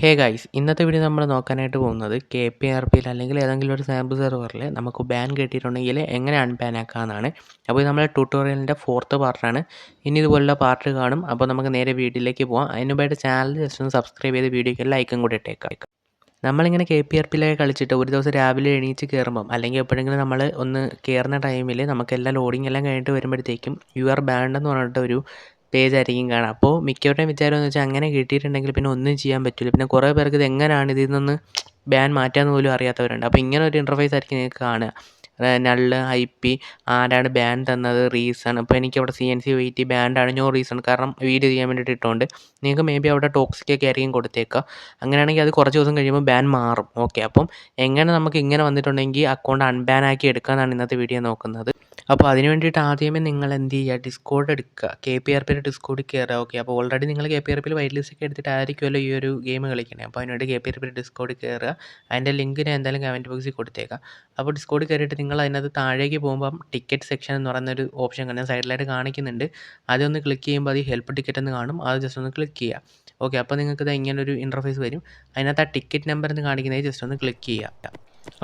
Hey guys, ഇന്നത്തെ video നമ്മൾ നോക്കാനായിട്ട് പോകുന്നത് KPRPയിൽ അല്ലെങ്കിൽ ഏതെങ്കിലും ഒരു സാമ്പിൾ സെർവറിൽ നമുക്ക് ബാൻ കിട്ടിയിട്ടുണ്ടെങ്കിൽ എങ്ങനെ അൺബാൻ ആക്കാമെന്നാണ്. അപ്പോൾ ഇത് നമ്മുടെ ട്യൂട്ടോറിയലിൻ്റെ 4th പാർട്ടാണ്. ഇനി ഇതുപോലുള്ള പാർട്ട് കാണും. അപ്പോൾ നമുക്ക് നേരെ വീഡിയോയിലേക്ക് പോകാം. അതിന് മുമ്പായിട്ട് ചാനൽ ജസ്റ്റ് ഒന്ന് സബ്സ്ക്രൈബ് ചെയ്ത് വീഡിയോയ്ക്ക് ലൈക്കും കൂടി ഇട്ടേക്കാം. നമ്മളിങ്ങനെ KPRPയിലൊക്കെ കളിച്ചിട്ട് ഒരു ദിവസം രാവിലെ എണീച്ച് കയറുമ്പം അല്ലെങ്കിൽ എപ്പോഴെങ്കിലും നമ്മൾ ഒന്ന് കയറുന്ന ടൈമിൽ നമുക്കെല്ലാം ലോഡിംഗ് എല്ലാം കഴിഞ്ഞിട്ട് വരുമ്പോഴത്തേക്കും യു ആർ ബാൻഡ് എന്ന് പറഞ്ഞിട്ട് ഒരു പേജായിരിക്കും കാണാം. അപ്പോൾ മിക്കവരുടെയും വിചാരം എന്ന് വെച്ചാൽ അങ്ങനെ കിട്ടിയിട്ടുണ്ടെങ്കിൽ പിന്നെ ഒന്നും ചെയ്യാൻ പറ്റില്ല. പിന്നെ കുറേ പേർക്ക് ഇത് എങ്ങനെയാണ് ഇതിൽ നിന്ന് ബാൻ മാറ്റാമെന്ന് പോലും അറിയാത്തവരുണ്ട്. അപ്പോൾ ഇങ്ങനെ ഒരു ഇൻ്റർഫേസ് ആയിരിക്കും നിങ്ങൾക്ക് കാണുക. നള്ള്, IP, ആരാണ് ബാൻ തന്നത്, റീസൺ. അപ്പോൾ എനിക്കവിടെ CNC വെയിറ്റ് ബാൻഡാണ്, നോ റീസൺ, കാരണം വീഡിയോ ചെയ്യാൻ വേണ്ടിയിട്ട് ഇട്ടുകൊണ്ട് നിങ്ങൾക്ക് മേ ബി അവിടെ ടോക്സിക് ഒക്കെ ആയിരിക്കും കൊടുത്തേക്കുക. അങ്ങനെയാണെങ്കിൽ അത് കുറച്ച് ദിവസം കഴിയുമ്പോൾ ബാൻ മാറും. ഓക്കെ, അപ്പം എങ്ങനെ നമുക്ക് ഇങ്ങനെ വന്നിട്ടുണ്ടെങ്കിൽ അക്കൗണ്ട് അൺബാൻ ആക്കി എടുക്കാമെന്നാണ് ഇന്നത്തെ വീഡിയോ നോക്കുന്നത്. അപ്പോൾ അതിന് വേണ്ടിയിട്ട് ആദ്യമേ നിങ്ങൾ എന്ത് ചെയ്യുക, ഡിസ്കോഡ് എടുക്കുക, KPRPയുടെ ഡിസ്കോഡിൽ കയറുക. ഓക്കെ, അപ്പോൾ ഓൾറെഡി നിങ്ങൾ KPRPയിൽ വൈറ്റ് ലിസ്റ്റ് ഒക്കെ എടുത്തിട്ടായിരിക്കുമല്ലോ ഈ ഒരു ഗെയിം കളിക്കണേ. അപ്പോൾ അതിനുവേണ്ടി KPRPയുടെ ഡിസ്കോഡിൽ കയറുക. അതിൻ്റെ ലിങ്ക് ഞാൻ എന്തായാലും കമൻറ്റ് ബോക്സിൽ കൊടുത്തേക്കാം. അപ്പോൾ ഡിസ്കോഡിൽ കയറിയിട്ട് നിങ്ങൾ അതിനകത്ത് താഴേക്ക് പോകുമ്പം ടിക്കറ്റ് സെക്ഷൻ എന്ന് പറയുന്നൊരു ഓപ്ഷൻ കാണാൻ സൈഡിലായിട്ട് കാണിക്കുന്നുണ്ട്. അതൊന്ന് ക്ലിക്ക് ചെയ്യുമ്പോൾ അത് ഹെൽപ്പ് ടിക്കറ്റ് എന്ന് കാണും. അത് ജസ്റ്റ് ഒന്ന് ക്ലിക്ക് ചെയ്യുക. ഓക്കെ, അപ്പോൾ നിങ്ങൾക്ക് ഇത് ഇങ്ങനൊരു ഇൻ്റർഫേസ് വരും. അതിനകത്ത് ആ ടിക്കറ്റ് നമ്പർ എന്ന് കാണിക്കുന്നത് ജസ്റ്റ് ഒന്ന് ക്ലിക്ക് ചെയ്യുക.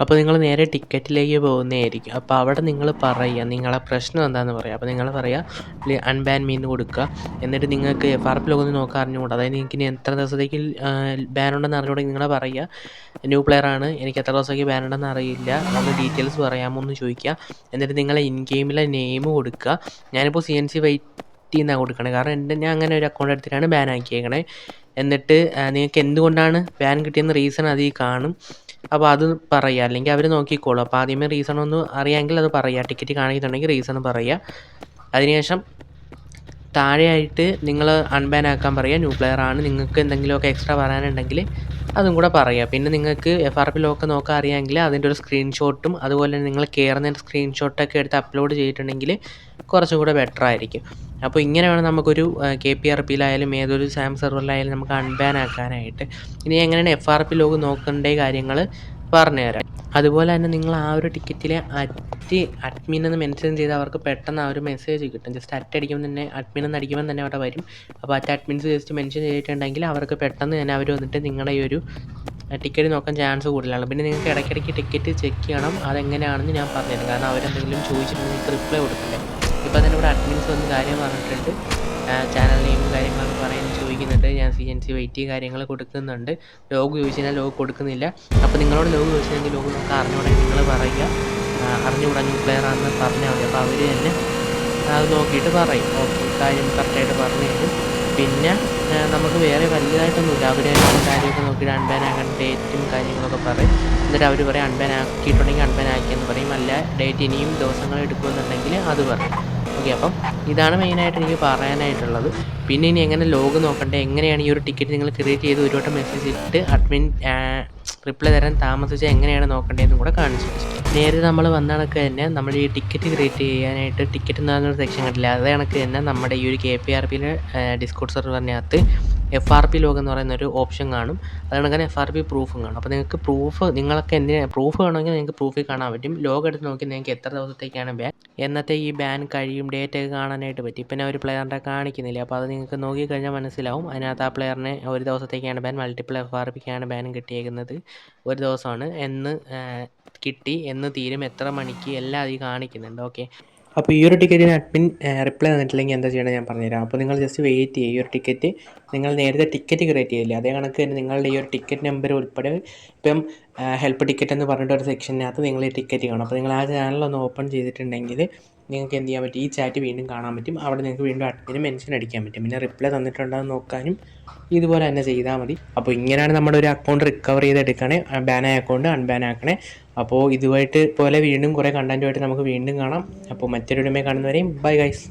അപ്പോൾ നിങ്ങൾ നേരെ ടിക്കറ്റിലേക്ക് പോകുന്നതായിരിക്കും. അപ്പോൾ അവിടെ നിങ്ങൾ പറയുക നിങ്ങളെ പ്രശ്നം എന്താണെന്ന് പറയുക. അപ്പോൾ നിങ്ങൾ പറയുക അൺബാൻ മീന്ന് കൊടുക്കുക. എന്നിട്ട് നിങ്ങൾക്ക് FRPയിലൊക്കെ ഒന്ന് നോക്കാൻ അറിഞ്ഞുകൂടാ, അതായത് നിങ്ങൾക്ക് ഇനി എത്ര ദിവസത്തേക്ക് ബാൻ ഉണ്ടെന്ന് അറിഞ്ഞുകൂടെങ്കിൽ നിങ്ങളെ പറയുക ന്യൂ പ്ലെയർ ആണ്, എനിക്ക് എത്ര ദിവസത്തേക്ക് ബാൻ ഉണ്ടെന്ന് അറിയില്ല, ഒന്ന് ഡീറ്റെയിൽസ് പറയാമോ എന്ന് ചോദിക്കുക. എന്നിട്ട് നിങ്ങളെ ഇൻ ഗെയിമിലെ നെയിം കൊടുക്കുക. ഞാനിപ്പോൾ CNC വെയിറ്റ് എന്നാണ് കൊടുക്കണേ, കാരണം ഞാൻ അങ്ങനെ ഒരു അക്കൗണ്ട് എടുത്തിട്ടാണ് ബാൻ ആക്കിയേക്കണേ. എന്നിട്ട് നിങ്ങൾക്ക് എന്തുകൊണ്ടാണ് ബാൻ കിട്ടിയെന്ന് റീസൺ അതിൽ കാണും. അപ്പോൾ അത് പറയുക, അല്ലെങ്കിൽ അവർ നോക്കിക്കോളും. അപ്പോൾ ആദ്യമേ റീസൺ ഒന്ന് അറിയാമെങ്കിൽ അത് പറയുക. ടിക്കറ്റ് കാണിക്കുന്നുണ്ടെങ്കിൽ റീസൺ പറയുക. അതിനുശേഷം താഴെയായിട്ട് നിങ്ങൾ അൺബാൻ ആക്കാൻ പറയുക. ന്യൂ പ്ലെയർ ആണ്, നിങ്ങൾക്ക് എന്തെങ്കിലുമൊക്കെ എക്സ്ട്രാ പറയാനുണ്ടെങ്കിൽ അതും കൂടെ പറയുക. പിന്നെ നിങ്ങൾക്ക് FRPയിലൊക്കെ നോക്കാൻ അറിയാമെങ്കിൽ അതിൻ്റെ ഒരു സ്ക്രീൻഷോട്ടും അതുപോലെ തന്നെ നിങ്ങൾ കയറുന്നതിൻ്റെ സ്ക്രീൻഷോട്ടൊക്കെ എടുത്ത് അപ്ലോഡ് ചെയ്തിട്ടുണ്ടെങ്കിൽ കുറച്ചും കൂടെ ബെറ്റർ ആയിരിക്കും. അപ്പോൾ ഇങ്ങനെ വേണം നമുക്കൊരു KPRPയിലായാലും ഏതൊരു സാം സെർവറിലായാലും നമുക്ക് അൺബാൻ ആക്കാനായിട്ട്. ഇനി എങ്ങനെയാണ് FRP ലോഗ് നോക്കേണ്ട കാര്യങ്ങൾ പറഞ്ഞുതരാം. അതുപോലെ തന്നെ നിങ്ങൾ ആ ഒരു ടിക്കറ്റിലെ അഡ്മിൻ എന്ന് മെൻഷൻ ചെയ്ത് അവർക്ക് പെട്ടെന്ന് ആ ഒരു മെസ്സേജ് കിട്ടും. ജസ്റ്റ് അടിക്കുമ്പോൾ തന്നെ അഡ്മിൻ എന്ന് അടിക്കുമ്പോൾ തന്നെ അവിടെ വരും. അപ്പോൾ അഡ്മിൻസ് ജസ്റ്റ് മെൻഷൻ ചെയ്തിട്ടുണ്ടെങ്കിൽ അവർക്ക് പെട്ടെന്ന് തന്നെ അവർ വന്നിട്ട് നിങ്ങളുടെ ഈ ഒരു ടിക്കറ്റ് നോക്കാൻ ചാൻസ് കൂടുതലാണ്. പിന്നെ നിങ്ങൾക്ക് ഇടയ്ക്കിടയ്ക്ക് ടിക്കറ്റ് ചെക്ക് ചെയ്യണം. അതെങ്ങനെയാണെന്ന് ഞാൻ പറഞ്ഞുതരാം, കാരണം അവരെന്തെങ്കിലും ചോദിച്ചിട്ടുണ്ടെങ്കിൽ നിങ്ങൾക്ക് റിപ്ലൈ കൊടുക്കില്ല. ഇപ്പോൾ തന്നെ ഇവിടെ അഡ്മിൻസ് വന്ന് കാര്യം പറഞ്ഞിട്ടുണ്ട്, ചാനൽ നെയിമും കാര്യങ്ങളൊക്കെ പറയാൻ ചോദിക്കുന്നുണ്ട്. ഞാൻ CNC വെയിറ്റ് കാര്യങ്ങൾ കൊടുക്കുന്നുണ്ട്. ലോഗ് ചോദിച്ചാൽ ലോഗ് കൊടുക്കുന്നില്ല. അപ്പോൾ നിങ്ങളോട് ലോഗ് ചോദിച്ചില്ലെങ്കിൽ ലോഗ് നമുക്ക് അറിഞ്ഞുകൂടെങ്കിൽ നിങ്ങൾ പറയുക അറിഞ്ഞുകൂടാ ന്യൂ പ്ലെയർ ആണെന്ന് പറഞ്ഞാൽ മതി. അപ്പോൾ അവർ തന്നെ അത് നോക്കിയിട്ട് പറയും. ഓക്കെ, കാര്യം കറക്റ്റായിട്ട് പറഞ്ഞു തരും. പിന്നെ നമുക്ക് വേറെ വലുതായിട്ടൊന്നുമില്ല. അവർ കാര്യമൊക്കെ നോക്കിയിട്ട് അൺബാൻ ആക്കാൻ ഡേറ്റും കാര്യങ്ങളൊക്കെ പറയും. എന്നിട്ട് അവർ പറയും അൺബാൻ ആക്കിയിട്ടുണ്ടെങ്കിൽ അൺബാൻ ആക്കിയെന്ന് പറയും. അല്ല ഡേറ്റ് ഇനിയും ദിവസങ്ങൾ എടുക്കുമെന്നുണ്ടെങ്കിൽ അത് പറയും. ഓക്കെ, അപ്പം ഇതാണ് മെയിനായിട്ട് എനിക്ക് പറയാനായിട്ടുള്ളത്. പിന്നെ ഇനി എങ്ങനെ ലോഗ് നോക്കണ്ടേ, എങ്ങനെയാണ് ഈ ഒരു ടിക്കറ്റ് നിങ്ങൾ ക്രിയേറ്റ് ചെയ്ത് ഒരു വട്ടം മെസ്സേജ് ഇട്ട് അഡ്മിൻ റിപ്ലൈ തരാൻ താമസിച്ചാൽ എങ്ങനെയാണ് നോക്കേണ്ടതെന്നും കൂടെ കാണിച്ചു. നേരത്തെ നമ്മൾ വന്ന കണക്ക് തന്നെ നമ്മൾ ഈ ടിക്കറ്റ് ക്രിയേറ്റ് ചെയ്യാനായിട്ട് ടിക്കറ്റ് എന്ന് പറഞ്ഞൊരു സെക്ഷൻ കണ്ടില്ല, അതേ കണക്ക് തന്നെ നമ്മുടെ ഈ ഒരു KPRPയിലെ ഡിസ്കോഡ് സെർവറിനകത്ത് FRP ലോഗ് എന്ന് പറയുന്നൊരു ഓപ്ഷൻ കാണും. അതുകൊണ്ട് FRP പ്രൂഫും കാണും. അപ്പോൾ നിങ്ങൾക്ക് നിങ്ങൾക്ക് പ്രൂഫ് വേണമെങ്കിൽ നിങ്ങൾക്ക് പ്രൂഫിൽ കാണാൻ പറ്റും. ലോഗ് എടുത്ത് നോക്കി നിങ്ങൾക്ക് എത്ര ദിവസത്തേക്കാണ് ബാൻ, എന്നത്തെ ഈ ബാൻ കഴിയും, ഡേറ്റ് ഒക്കെ കാണാനായിട്ട് പറ്റും. പിന്നെ ഒരു പ്ലെയറിൻ്റെ കാണിക്കുന്നില്ല, അപ്പോൾ അത് നിങ്ങൾക്ക് നോക്കിക്കഴിഞ്ഞാൽ മനസ്സിലാവും. അതിനകത്ത് ആ പ്ലെയറിന് ഒരു ദിവസത്തേക്കാണ് ബാൻ, മൾട്ടിപ്പിൾ FRPക്കാണ് ബാൻ കിട്ടിയേക്കുന്നത്. ഒരു ദിവസമാണ്, എന്ന് കിട്ടി, എന്ന് തീരും, എത്ര മണിക്ക്, എല്ലാം അതിൽ കാണിക്കുന്നുണ്ട്. ഓക്കെ, അപ്പോൾ ഈ ഒരു ടിക്കറ്റിന് അഡ്മിൻ റിപ്ലൈ തന്നിട്ടില്ലെങ്കിൽ എന്താ ചെയ്യണമെന്ന് ഞാൻ പറഞ്ഞുതരാം. അപ്പോൾ നിങ്ങൾ ജസ്റ്റ് വെയിറ്റ് ചെയ്യുക. ഈ ഒരു ടിക്കറ്റ് നിങ്ങൾ നേരത്തെ ടിക്കറ്റ് ക്രിയേറ്റ് ചെയ്യില്ലേ, അതേ കണക്ക് തന്നെ നിങ്ങളുടെ ഈ ഒരു ടിക്കറ്റ് നമ്പർ ഉൾപ്പെടെ ഇപ്പം ഹെൽപ്പ് ടിക്കറ്റ് എന്ന് പറഞ്ഞിട്ട് ഒരു സെക്ഷനകത്ത് നിങ്ങൾ ഈ ടിക്കറ്റ് കാണും. അപ്പോൾ നിങ്ങൾ ആ ചാനലൊന്ന് ഓപ്പൺ ചെയ്തിട്ടുണ്ടെങ്കിൽ നിങ്ങൾക്ക് എന്ത് ചെയ്യാൻ പറ്റും, ഈ ചാറ്റ് വീണ്ടും കാണാൻ പറ്റും. അവിടെ നിങ്ങൾക്ക് വീണ്ടും അഡ്മിന് മെൻഷൻ അടിക്കാൻ പറ്റും. പിന്നെ റിപ്ലൈ തന്നിട്ടുണ്ടോ നോക്കാനും ഇതുപോലെ തന്നെ ചെയ്താൽ മതി. അപ്പോൾ ഇങ്ങനെയാണ് നമ്മുടെ ഒരു അക്കൗണ്ട് റിക്കവർ ചെയ്തെടുക്കണേ, ബാനായ അക്കൗണ്ട് അൺബാൻ ആക്കണേ. അപ്പോൾ ഇതുമായിട്ട് പോലെ വീണ്ടും കുറേ കണ്ടൻറ്റുമായിട്ട് നമുക്ക് വീണ്ടും കാണാം. അപ്പോൾ മറ്റൊരു വീഡിയോയിൽ കാണുന്നവരെയും ബൈ ഗൈസ്.